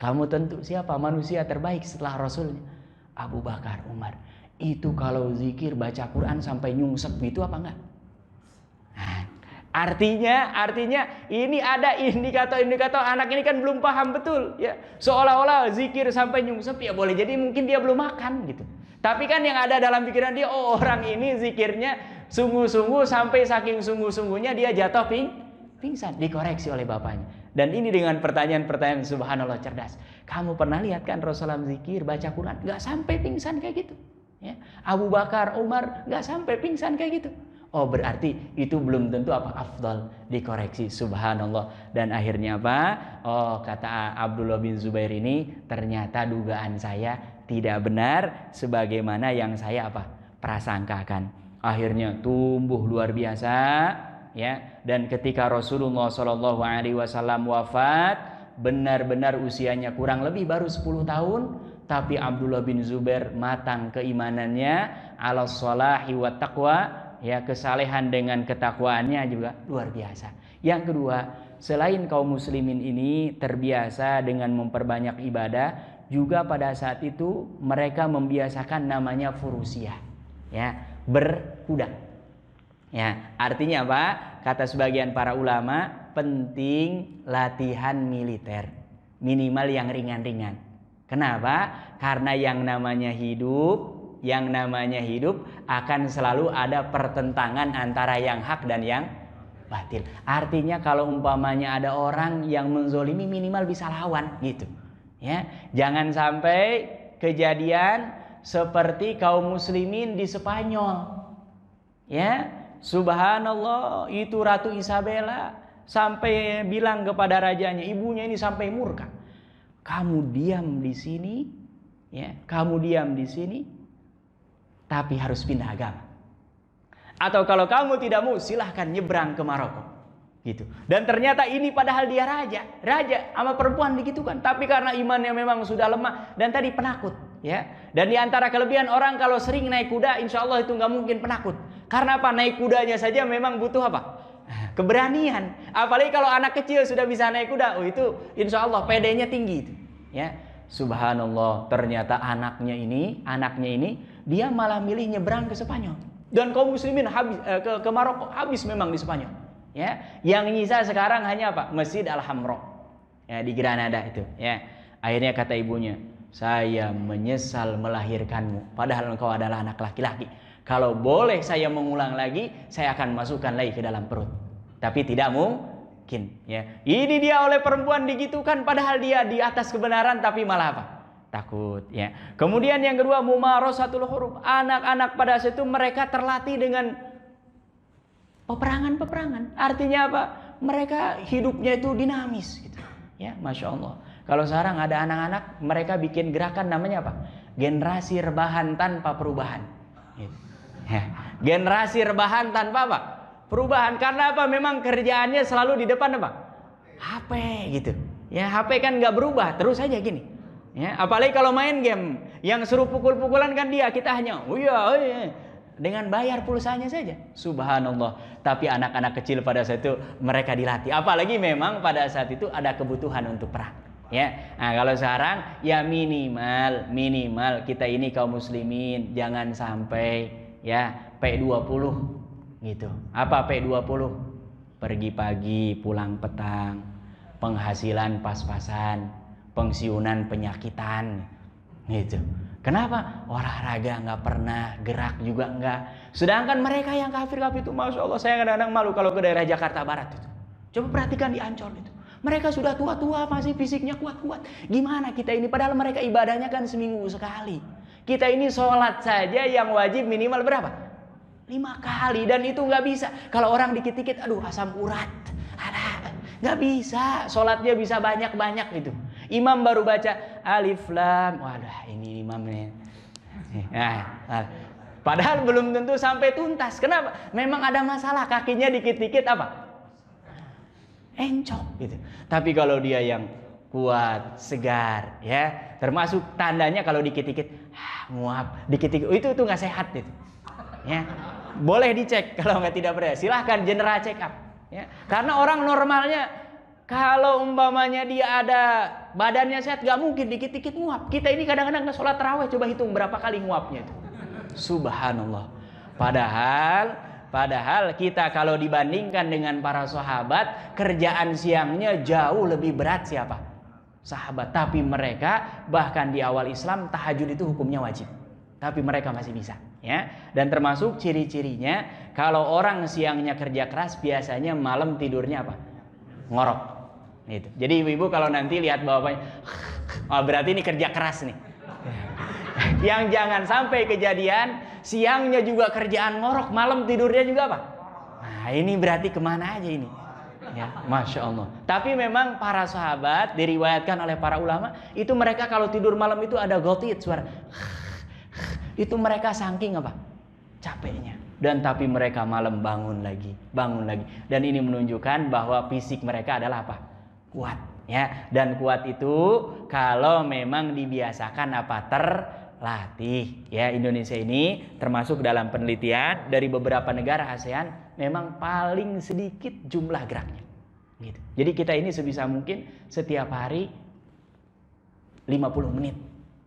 Kamu tentu siapa manusia terbaik setelah Rasulnya? Abu Bakar, Umar. Itu kalau zikir baca Quran sampai nyungsep itu apa enggak? Nah, artinya ini ada indikator anak ini kan belum paham betul, ya. Seolah-olah zikir sampai nyungsep ya boleh jadi mungkin dia belum makan gitu. Tapi kan yang ada dalam pikiran dia, oh orang ini zikirnya sungguh-sungguh sampai saking sungguh-sungguhnya dia jatuh pingsan. Dikoreksi oleh bapaknya. Dan ini dengan pertanyaan-pertanyaan subhanallah cerdas. Kamu pernah lihat kan Rasulullah zikir baca Quran nggak sampai pingsan kayak gitu? Ya. Abu Bakar, Umar nggak sampai pingsan kayak gitu. Oh berarti itu belum tentu apa afdal, dikoreksi subhanallah. Dan akhirnya apa? Oh kata Abdullah bin Zubair ini ternyata dugaan saya tidak benar sebagaimana yang saya apa prasangkakan. Akhirnya tumbuh luar biasa, ya. Dan ketika Rasulullah SAW wafat, benar-benar usianya kurang lebih baru 10 tahun, tapi Abdullah bin Zubair matang keimanannya, ala sholahi wa taqwa, ya, kesalehan dengan ketakwaannya juga luar biasa. Yang kedua, selain kaum muslimin ini terbiasa dengan memperbanyak ibadah, juga pada saat itu mereka membiasakan namanya furusiah, ya, berkuda. Ya, artinya apa? Kata sebagian para ulama, penting latihan militer, minimal yang ringan-ringan. Kenapa? Karena yang namanya hidup akan selalu ada pertentangan antara yang hak dan yang batil. Artinya kalau umpamanya ada orang yang menzolimi, minimal bisa lawan gitu. Ya, jangan sampai kejadian seperti kaum muslimin di Spanyol. Ya, subhanallah, itu Ratu Isabella sampai bilang kepada rajanya, ibunya ini sampai murka. Kamu diam di sini, ya, kamu diam di sini, tapi harus pindah agama. Atau kalau kamu tidak mau, silahkan nyebrang ke Maroko, gitu. Dan ternyata ini padahal dia raja sama perempuan digitukan. Tapi karena imannya memang sudah lemah dan tadi penakut, ya. Dan di antara kelebihan orang kalau sering naik kuda, insya Allah itu nggak mungkin penakut. Karena apa? Naik kudanya saja memang butuh apa? Keberanian. Apalagi kalau anak kecil sudah bisa naik kuda, oh itu insya Allah pedenya tinggi itu. Ya, subhanallah. Ternyata anaknya ini dia malah milih nyebrang ke Spanyol. Dan kaum muslimin habis ke Maroko, habis memang di Spanyol. Ya, yang nyisa sekarang hanya apa? Masjid Al-Hamra. Ya, di Granada itu. Ya, akhirnya kata ibunya, saya menyesal melahirkanmu. Padahal engkau adalah anak laki-laki. Kalau boleh saya mengulang lagi, saya akan masukkan lagi ke dalam perut. Tapi tidak mungkin. Ya. Ini dia oleh perempuan digitukan, padahal dia di atas kebenaran, tapi malah apa? Takut. Ya. Kemudian yang kedua, mumarasatul huruf. Anak-anak pada saat itu mereka terlatih dengan peperangan. Artinya apa? Mereka hidupnya itu dinamis. Gitu. Ya, masya Allah. Kalau sekarang ada anak-anak, mereka bikin gerakan namanya apa? Generasi rebahan tanpa perubahan. Gitu. Ya, generasi rebahan tanpa apa? Perubahan. Karena apa? Memang kerjaannya selalu di depan apa? HP gitu. Ya, HP kan nggak berubah, terus aja gini. Ya, apalagi kalau main game yang suruh pukul-pukulan kan kita hanya dengan bayar pulsanya saja. Subhanallah. Tapi anak-anak kecil pada saat itu mereka dilatih. Apalagi memang pada saat itu ada kebutuhan untuk perang. Ya, nah kalau sekarang ya minimal kita ini kaum muslimin jangan sampai ya P20 gitu. Apa P20? Pergi pagi, pulang petang, penghasilan pas-pasan, pensiunan penyakitan gitu. Kenapa? Olahraga nggak pernah, gerak juga nggak. Sedangkan mereka yang kafir-kafir itu, masya Allah, saya kadang-kadang malu kalau ke daerah Jakarta Barat itu. Coba perhatikan di Ancol itu. Mereka sudah tua-tua, masih fisiknya kuat-kuat. Gimana kita ini? Padahal mereka ibadahnya kan seminggu sekali. Kita ini sholat saja yang wajib minimal berapa? 5 kali. Dan itu nggak bisa. Kalau orang dikit-dikit, aduh asam urat. Nggak bisa. Sholatnya bisa banyak-banyak itu. Imam baru baca alif lam. Waduh, ini imam nih. Padahal belum tentu sampai tuntas. Kenapa? Memang ada masalah. Kakinya dikit-dikit apa? Encok gitu. Tapi kalau dia yang kuat, segar, ya, termasuk tandanya kalau dikit-dikit nguap, dikit-dikit itu nggak sehat itu. Ya. Boleh dicek kalau nggak tidak percaya. Silahkan general check up. Ya. Karena orang normalnya kalau umpamanya dia ada badannya sehat, nggak mungkin dikit-dikit nguap. Kita ini kadang-kadang nggak sholat tarawih, coba hitung berapa kali nguapnya itu. Subhanallah. Padahal kita kalau dibandingkan dengan para sahabat, kerjaan siangnya jauh lebih berat siapa? Sahabat. Tapi mereka bahkan di awal Islam tahajud itu hukumnya wajib. Tapi mereka masih bisa, ya. Dan termasuk ciri-cirinya kalau orang siangnya kerja keras, biasanya malam tidurnya apa? Ngorok. Gitu. Jadi ibu-ibu kalau nanti lihat bapaknya, oh berarti ini kerja keras nih. Yang jangan sampai kejadian siangnya juga kerjaan ngorok, malam tidurnya juga apa? Nah ini berarti kemana aja ini? Ya, masya Allah. Tapi memang para sahabat diriwayatkan oleh para ulama itu mereka kalau tidur malam itu ada gotid suara. Itu mereka saking apa? Capeknya. Dan tapi mereka malam bangun lagi. Dan ini menunjukkan bahwa fisik mereka adalah apa? Kuat, ya. Dan kuat itu kalau memang dibiasakan apa? Terlatih. Ya, Indonesia ini termasuk dalam penelitian dari beberapa negara ASEAN memang paling sedikit jumlah geraknya. Gitu. Jadi kita ini sebisa mungkin setiap hari 50 menit.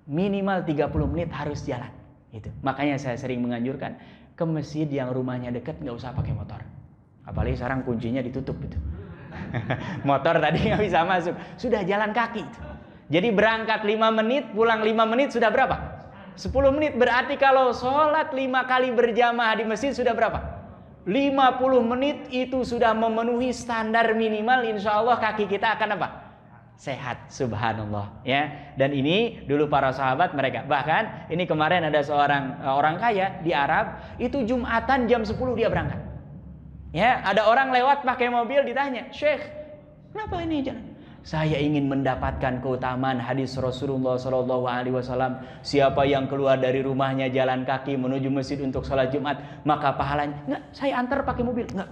Minimal 30 menit harus jalan. Gitu. Makanya saya sering menganjurkan ke masjid yang rumahnya dekat nggak usah pakai motor. Apalagi sekarang kuncinya ditutup gitu. Motor tadi nggak bisa masuk. Sudah jalan kaki. Jadi berangkat 5 menit, pulang 5 menit sudah berapa? 10 menit. Berarti kalau sholat 5 kali berjamaah di masjid sudah berapa? 50 menit itu sudah memenuhi standar minimal. Insya Allah kaki kita akan apa? Sehat, subhanallah, ya. Dan ini dulu para sahabat mereka, bahkan ini kemarin ada seorang orang kaya di Arab, itu Jumatan jam 10 dia berangkat. Ya, ada orang lewat pakai mobil ditanya, "Syekh, kenapa ini jalan?" "Saya ingin mendapatkan keutamaan hadis Rasulullah SAW. Siapa yang keluar dari rumahnya jalan kaki menuju masjid untuk sholat Jumat, maka pahalanya." "Enggak, saya antar pakai mobil." Enggak.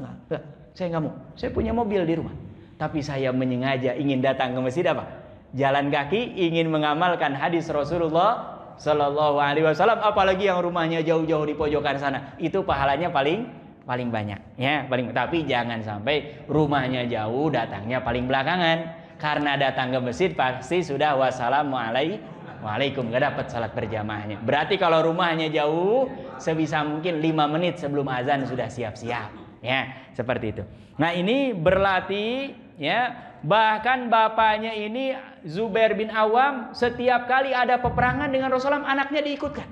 Saya nggak mau. Saya punya mobil di rumah. Tapi saya menyengaja ingin datang ke masjid apa? Jalan kaki, ingin mengamalkan hadis Rasulullah SAW. Apalagi yang rumahnya jauh-jauh di pojokan sana, itu pahalanya paling banyak. Ya, tapi jangan sampai rumahnya jauh, datangnya paling belakangan. Karena datang ke masjid pasti sudah wassalamualaikum, gak dapat salat berjamaahnya. Berarti kalau rumahnya jauh, sebisa mungkin 5 menit sebelum azan sudah siap-siap. Ya, seperti itu. Nah, ini berlatih, ya. Bahkan bapaknya ini Zubair bin Awam setiap kali ada peperangan dengan Rasulullah, anaknya diikutkan.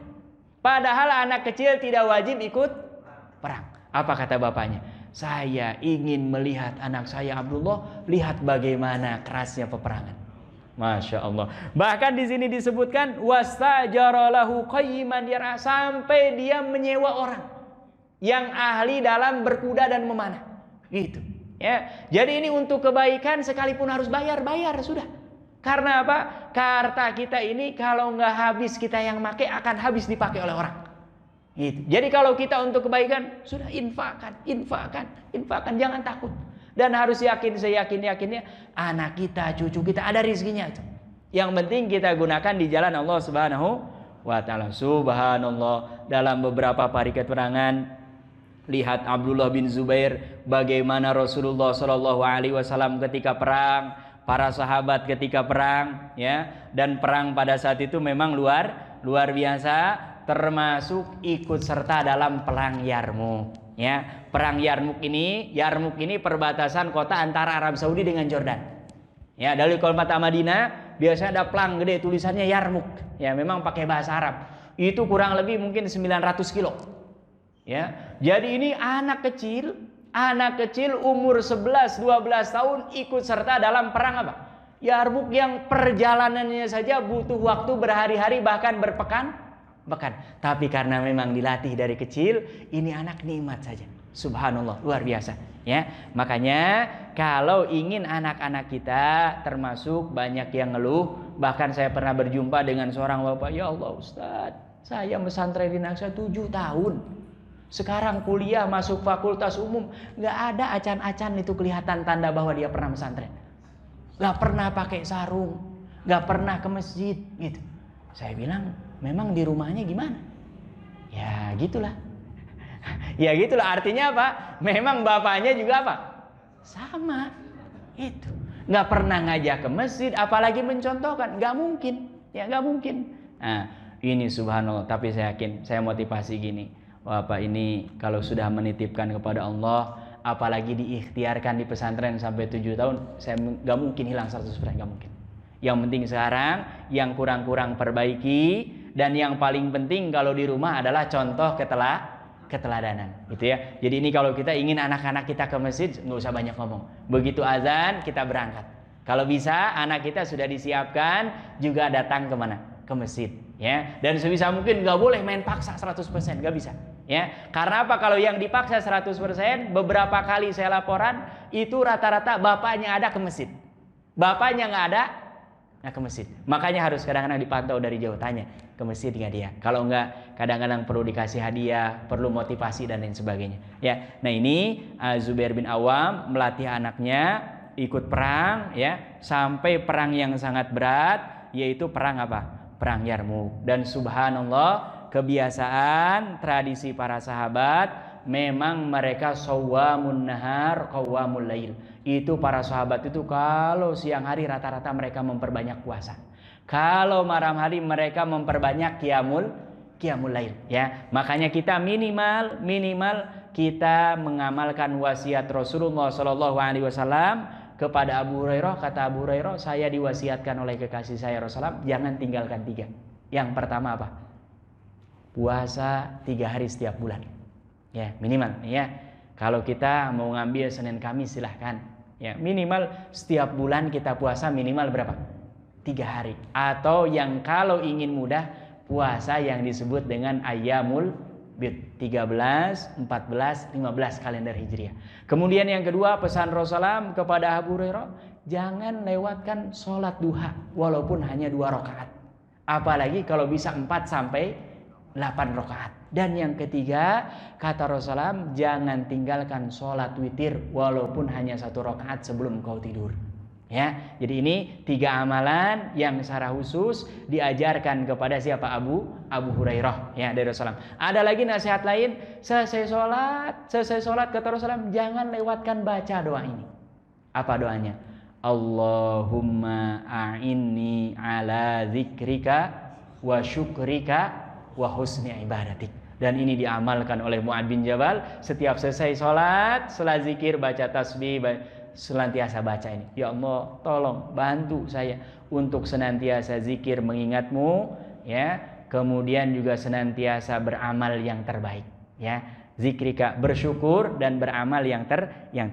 Padahal anak kecil tidak wajib ikut perang. Apa kata bapaknya? "Saya ingin melihat anak saya Abdullah, lihat bagaimana kerasnya peperangan." Masya Allah. Bahkan di sini disebutkan wastajara lahu qayyiman yar'a, sampai dia menyewa orang yang ahli dalam berkuda dan memanah. Gitu. Ya. Jadi ini untuk kebaikan sekalipun harus bayar sudah. Karena apa? Harta kita ini kalau nggak habis kita yang pakai, akan habis dipakai oleh orang. Gitu. Jadi kalau kita untuk kebaikan sudah infakkan, jangan takut. Dan harus yakin, seyakin-yakinnya anak kita, cucu kita ada rezekinya. Yang penting kita gunakan di jalan Allah Subhanahu wa taala. Subhanallah, dalam beberapa parikat perangan, lihat Abdullah bin Zubair bagaimana Rasulullah SAW ketika perang, para sahabat ketika perang, ya. Dan perang pada saat itu memang luar biasa, termasuk ikut serta dalam perang Yarmuk, ya. Perang Yarmuk ini perbatasan kota antara Arab Saudi dengan Jordan. Ya, dari kota Madinah biasanya ada plang gede tulisannya Yarmuk. Ya, memang pakai bahasa Arab. Itu kurang lebih mungkin 900 kilo. Ya. Jadi ini anak kecil umur 11-12 tahun ikut serta dalam perang apa? Yarmuk, yang perjalanannya saja butuh waktu berhari-hari bahkan berpekan. Tapi karena memang dilatih dari kecil, ini anak nikmat saja. Subhanallah, luar biasa. Ya, makanya kalau ingin anak-anak kita, termasuk banyak yang ngeluh, bahkan saya pernah berjumpa dengan seorang bapak, "Ya Allah Ustaz, saya pesantren di Naksa 7 tahun. Sekarang kuliah masuk fakultas umum, nggak ada acan-acan itu kelihatan tanda bahwa dia pernah pesantren. Nggak pernah pakai sarung, nggak pernah ke masjid, gitu." Saya bilang, memang di rumahnya gimana? Ya gitulah. Ya gitulah, artinya apa? Memang bapaknya juga apa? Sama. Itu. Nggak pernah ngajak ke masjid, apalagi mencontohkan. Nggak mungkin. Ya nggak mungkin. Nah, ini subhanallah. Tapi saya yakin, saya motivasi gini. Bapak ini kalau sudah menitipkan kepada Allah, apalagi diikhtiarkan di pesantren sampai 7 tahun, saya nggak mungkin hilang 100%, nggak mungkin. Yang penting sekarang, yang kurang-kurang perbaiki, dan yang paling penting kalau di rumah adalah contoh keteladanan, gitu ya. Jadi ini kalau kita ingin anak-anak kita ke masjid, nggak usah banyak ngomong. Begitu azan kita berangkat. Kalau bisa anak kita sudah disiapkan juga datang kemana? Ke masjid, ya. Dan sebisa mungkin nggak boleh main paksa 100%, nggak bisa, ya. Karena apa? Kalau yang dipaksa 100%, beberapa kali saya laporan itu rata-rata bapaknya ada ke masjid, bapaknya nggak ada. Nah, ke masjid. Makanya harus kadang-kadang dipantau dari jauh, tanya ke masjid nggak dia. Kalau nggak, kadang-kadang perlu dikasih hadiah, perlu motivasi dan lain sebagainya. Ya, nah ini Zubair bin Awam melatih anaknya ikut perang, ya, sampai perang yang sangat berat, yaitu perang apa? Perang Yarmuk. Dan subhanallah, kebiasaan tradisi para sahabat, memang mereka shawamun nahar qawwamul lail. Itu para sahabat itu kalau siang hari rata-rata mereka memperbanyak puasa. Kalau malam hari mereka memperbanyak qiyamul lail, ya. Makanya kita minimal kita mengamalkan wasiat Rasulullah sallallahu alaihi wasallam kepada Abu Hurairah. Kata Abu Hurairah, saya diwasiatkan oleh kekasih saya Rasulullah, jangan tinggalkan 3. Yang pertama apa? Puasa 3 hari setiap bulan. Ya, minimal, ya. Kalau kita mau ngambil Senin Kamis silahkan. Ya, minimal setiap bulan kita puasa minimal berapa? 3 hari. Atau yang kalau ingin mudah, puasa yang disebut dengan Ayyamul Bid, 13, 14, 15 kalender Hijriah. Kemudian yang kedua, pesan Rasulullah kepada Abu Hurairah, jangan lewatkan sholat duha walaupun hanya 2 rakaat. Apalagi kalau bisa 4 sampai 8 rakaat. Dan yang ketiga, kata Rasulullah, jangan tinggalkan sholat witir walaupun hanya 1 rakaat sebelum kau tidur. Ya, jadi ini 3 amalan yang secara khusus diajarkan kepada siapa? Abu Hurairah, ya, dari Rasulullah. Ada lagi nasihat lain, selesai sholat kata Rasulullah, jangan lewatkan baca doa ini. Apa doanya? Allahumma a'inni ala zikrika wa syukrika wa husni ibadatik. Dan ini diamalkan oleh Mu'adz bin Jabal. Setiap selesai sholat, setelah zikir, baca tasbih, senantiasa baca ini. Ya Allah, tolong bantu saya untuk senantiasa zikir mengingatmu, ya. Kemudian juga senantiasa beramal yang terbaik, ya. Zikrika, bersyukur dan beramal yang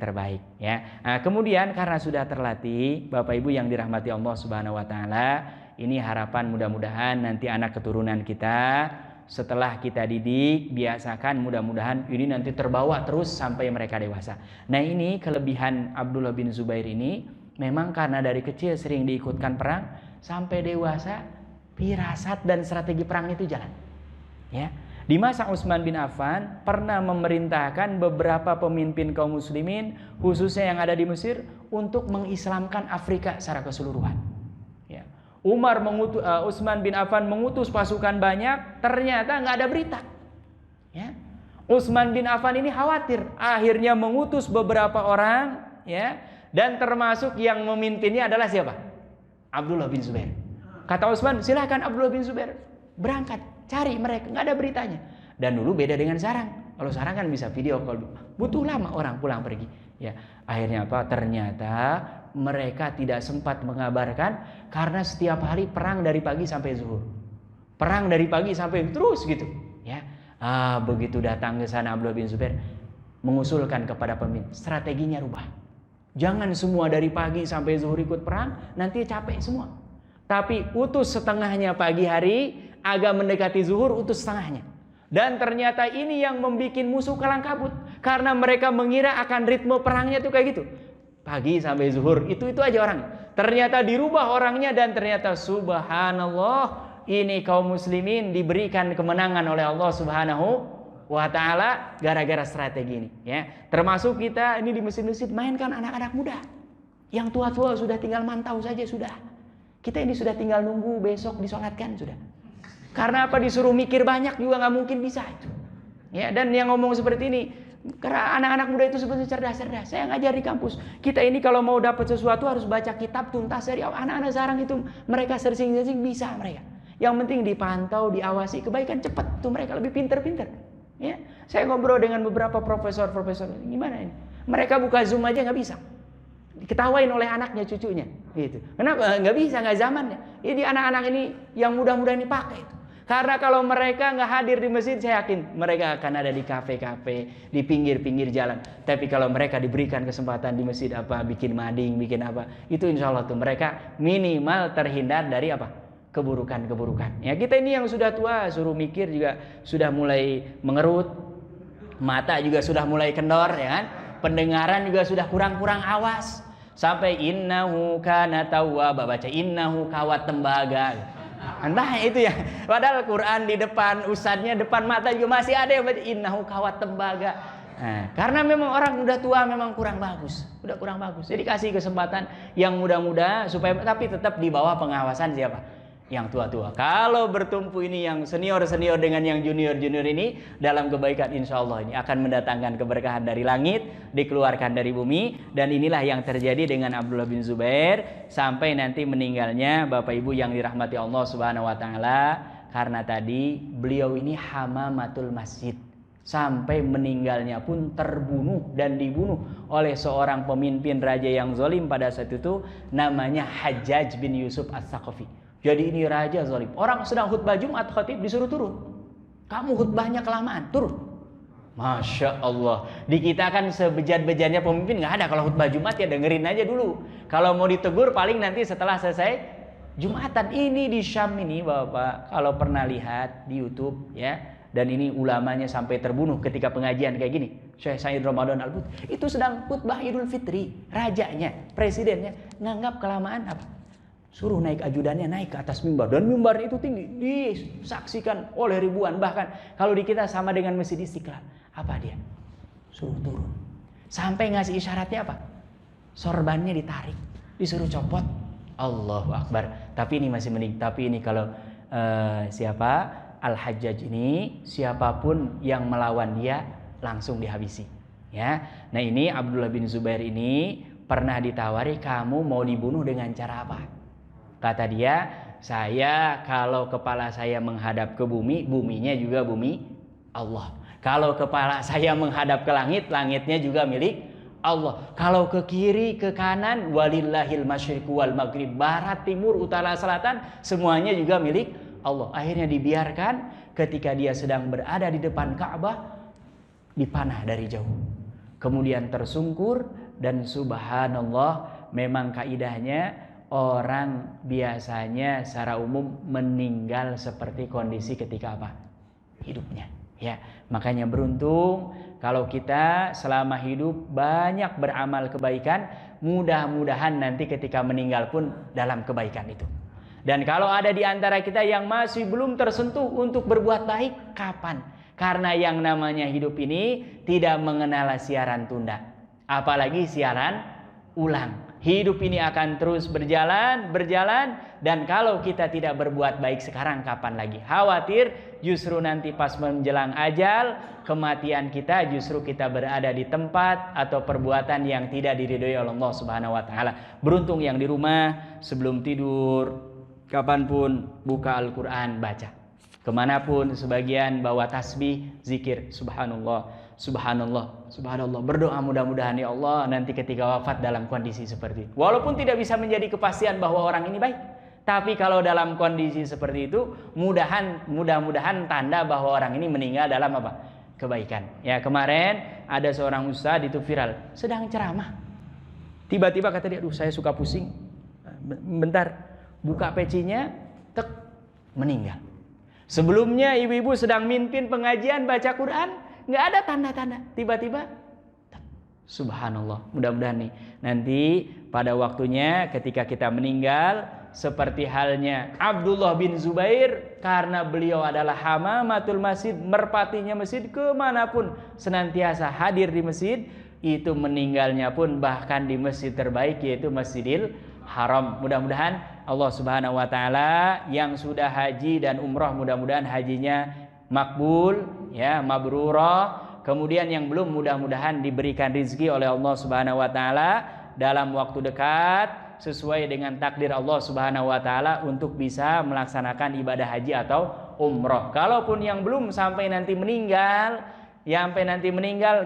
terbaik, ya. Nah, kemudian karena sudah terlatih, Bapak Ibu yang dirahmati Allah Subhanahu wa taala, ini harapan mudah-mudahan nanti anak keturunan kita setelah kita didik, biasakan, mudah-mudahan ini nanti terbawa terus sampai mereka dewasa. Nah, ini kelebihan Abdullah bin Zubair ini, memang karena dari kecil sering diikutkan perang, sampai dewasa firasat dan strategi perang itu jalan. Ya. Di masa Utsman bin Affan pernah memerintahkan beberapa pemimpin kaum muslimin, khususnya yang ada di Mesir, untuk mengislamkan Afrika secara keseluruhan. Utsman bin Affan mengutus pasukan banyak, ternyata nggak ada berita. Ya. Utsman bin Affan ini khawatir, akhirnya mengutus beberapa orang, ya, dan termasuk yang memimpinnya adalah siapa? Abdullah bin Zubair. Kata Utsman, silakan Abdullah bin Zubair berangkat, cari mereka, nggak ada beritanya. Dan dulu beda dengan sekarang. Kalau sekarang kan bisa video call, butuh lama orang pulang pergi. Ya, akhirnya apa? Ternyata mereka tidak sempat mengabarkan karena setiap hari perang dari pagi sampai zuhur. Perang dari pagi sampai terus gitu, ya. Begitu datang ke sana Abdullah bin Zubair mengusulkan kepada pemimpin, strateginya rubah. Jangan semua dari pagi sampai zuhur ikut perang, nanti capek semua. Tapi utus setengahnya pagi hari, agak mendekati zuhur utus setengahnya. Dan ternyata ini yang membuat musuh kalang kabut, karena mereka mengira akan ritme perangnya tuh kayak gitu. Pagi sampai zuhur, itu aja orang. Ternyata dirubah orangnya, dan ternyata subhanallah, ini kaum muslimin diberikan kemenangan oleh Allah Subhanahu wa taala gara-gara strategi ini, ya. Termasuk kita ini di masjid-masjid mainkan anak-anak muda. Yang tua-tua sudah tinggal mantau saja sudah. Kita ini sudah tinggal nunggu besok disolatkan sudah. Karena apa? Disuruh mikir banyak juga nggak mungkin bisa itu. Ya, dan yang ngomong seperti ini, karena anak-anak muda itu sebenarnya cerdas-cerdas. Saya ngajar di kampus. Kita ini kalau mau dapat sesuatu harus baca kitab tuntas dari awal. Anak-anak sekarang itu mereka searching bisa mereka. Yang penting dipantau, diawasi, kebaikan cepat. Tuh mereka lebih pinter-pinter. Ya, saya ngobrol dengan beberapa profesor, gimana ini? Mereka buka Zoom aja nggak bisa. Diketawain oleh anaknya, cucunya, gitu. Kenapa? Nggak bisa, nggak zamannya. Jadi anak-anak ini yang mudah-mudahan dipakai itu. Karena kalau mereka nggak hadir di masjid, saya yakin mereka akan ada di kafe-kafe, di pinggir-pinggir jalan. Tapi kalau mereka diberikan kesempatan di masjid, bikin mading, bikin apa, itu insya Allah tuh mereka minimal terhindar dari keburukan-keburukan. Ya, kita ini yang sudah tua, suruh mikir juga sudah mulai mengerut, mata juga sudah mulai kendor, ya kan? Pendengaran juga sudah kurang-kurang awas. Sampai innahu kana tawwaba, baca innahu kawat tembaga. Entah itu ya. Padahal Quran di depan, ustadznya depan mata juga masih ada yang baca innahu kawat tembaga. Nah, karena memang orang udah tua memang kurang bagus. Jadi kasih kesempatan yang muda-muda supaya tapi tetap di bawah pengawasan siapa? Yang tua-tua. Kalau bertumpu ini yang senior-senior dengan yang junior-junior ini dalam kebaikan, insya Allah ini akan mendatangkan keberkahan dari langit, dikeluarkan dari bumi. Dan inilah yang terjadi dengan Abdullah bin Zubair sampai nanti meninggalnya Bapak Ibu yang dirahmati Allah Subhanahu wa taala, karena tadi beliau ini hamamatul masjid. Sampai meninggalnya pun terbunuh dan dibunuh oleh seorang pemimpin raja yang zalim pada saat itu, namanya Hajjaj bin Yusuf As-Saqafi. Jadi ini raja zalim. Orang sedang khutbah Jumat, khatib disuruh turun. Kamu khutbahnya kelamaan, turun. Masya Allah. Di kita kan sebejat-bejatnya pemimpin nggak ada. Kalau khutbah Jumat ya dengerin aja dulu. Kalau mau ditegur paling nanti setelah selesai Jumatan. Ini di Syam ini Bapak, kalau pernah lihat di YouTube ya. Dan ini ulamanya sampai terbunuh ketika pengajian kayak gini. Syekh Said Ramadan Al-But itu sedang khutbah Idul Fitri. Rajanya, presidennya nganggap kelamaan apa? Suruh naik ajudannya naik ke atas mimbar, dan mimbar itu tinggi, disaksikan oleh ribuan. Bahkan kalau di kita sama dengan Masjid Istiqlal. Apa dia? Suruh turun. Sampai ngasih isyaratnya apa? Sorbannya ditarik, disuruh copot. Allahu Akbar. Tapi ini masih mending. Tapi ini kalau siapa? Al-Hajjaj ini, siapapun yang melawan dia langsung dihabisi. Ya. Nah ini Abdullah bin Zubair ini pernah ditawari, kamu mau dibunuh dengan cara apa? Kata dia, saya kalau kepala saya menghadap ke bumi, buminya juga bumi Allah. Kalau kepala saya menghadap ke langit, langitnya juga milik Allah. Kalau ke kiri, ke kanan, walillahil masyriqu wal maghrib, barat, timur, utara, selatan, semuanya juga milik Allah. Akhirnya dibiarkan ketika dia sedang berada di depan Ka'bah, dipanah dari jauh. Kemudian tersungkur, dan subhanallah, memang kaidahnya orang biasanya secara umum meninggal seperti kondisi ketika apa? Hidupnya. Ya, makanya beruntung kalau kita selama hidup banyak beramal kebaikan, mudah-mudahan nanti ketika meninggal pun dalam kebaikan itu. Dan kalau ada di antara kita yang masih belum tersentuh untuk berbuat baik, kapan? Karena yang namanya hidup ini tidak mengenal siaran tunda, apalagi siaran ulang. Hidup ini akan terus berjalan, dan kalau kita tidak berbuat baik sekarang, kapan lagi? Khawatir justru nanti pas menjelang ajal, kematian kita justru kita berada di tempat atau perbuatan yang tidak diridhoi oleh Allah Subhanahu wa taala. Beruntung yang di rumah sebelum tidur, kapanpun buka Al-Quran, baca. Kemanapun sebagian bawa tasbih, zikir, subhanallah, subhanallah, subhanallah. Berdoa mudah-mudahan ya Allah nanti ketika wafat dalam kondisi seperti itu. Walaupun tidak bisa menjadi kepastian bahwa orang ini baik, tapi kalau dalam kondisi seperti itu, mudah-mudahan tanda bahwa orang ini meninggal dalam apa? Kebaikan. Ya, kemarin ada seorang ustadz itu viral, sedang ceramah. Tiba-tiba kata dia, aduh saya suka pusing. Bentar, buka pecinya, tek, meninggal. Sebelumnya ibu-ibu sedang mimpin pengajian baca Quran, nggak ada tanda-tanda. Tiba-tiba, subhanallah. Mudah-mudahan nih nanti pada waktunya ketika kita meninggal, seperti halnya Abdullah bin Zubair, karena beliau adalah hamamatul masjid, merpatinya masjid, kemanapun senantiasa hadir di masjid, itu meninggalnya pun bahkan di masjid terbaik, yaitu Masjidil Haram. Mudah-mudahan Allah Subhanahu wa taala yang sudah haji dan umrah, mudah-mudahan hajinya makbul, ya, mabrurah. Kemudian yang belum, mudah-mudahan diberikan rezeki oleh Allah Subhanahu wa taala dalam waktu dekat sesuai dengan takdir Allah Subhanahu wa taala untuk bisa melaksanakan ibadah haji atau umrah. Kalaupun yang belum sampai nanti meninggal,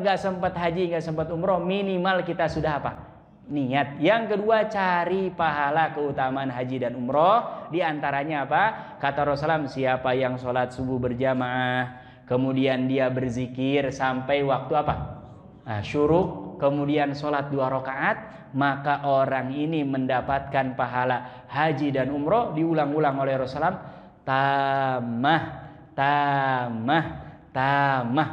gak sempat haji, gak sempat umrah, minimal kita sudah apa? Niat. Yang kedua, cari pahala keutamaan haji dan umroh. Di antaranya apa? Kata Rasulullah, siapa yang sholat subuh berjamaah, kemudian dia berzikir sampai waktu apa? Syuruk, kemudian sholat 2 rakaat, maka orang ini mendapatkan pahala haji dan umroh. Diulang-ulang oleh Rasulullah, tamah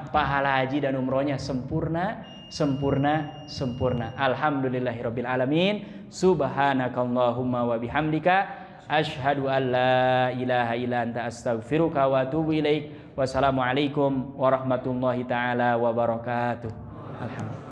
pahala haji dan umrohnya sempurna sempurna. Alhamdulillahirabbil alamin. Subhanakallahumma wa bihamdika asyhadu an la ilaha illa anta astaghfiruka wa atubu ilaik. Wassalamualaikum warahmatullahi taala wabarakatuh. Alhamdulillah.